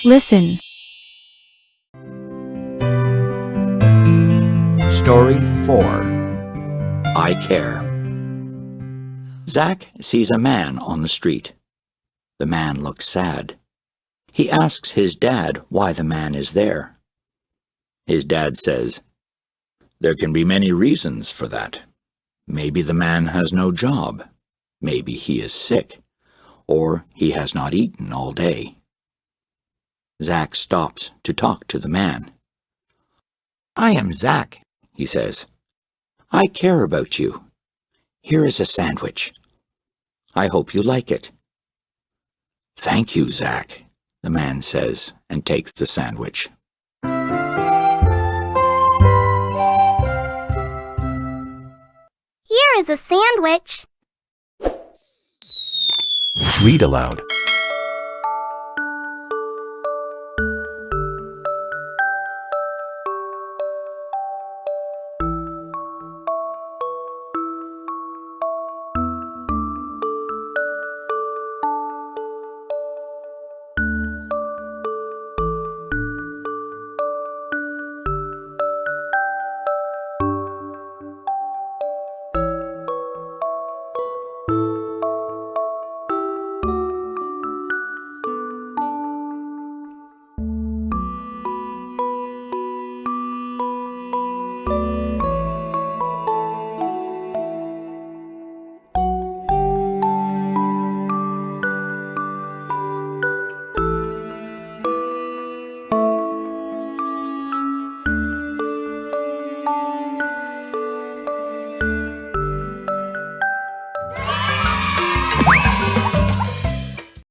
Listen. Story 4. I Care. Zach sees a man on the street. The man looks sad. He asks his dad why the man is there. His dad says, "There can be many reasons for that. Maybe the man has no job. Maybe he is sick. Or he has not eaten all day." Zach stops to talk to the man. "I am Zach," he says. "I care about you. Here is a sandwich. I hope you like it." "Thank you, Zach," the man says and takes the sandwich. Here is a sandwich. Read aloud.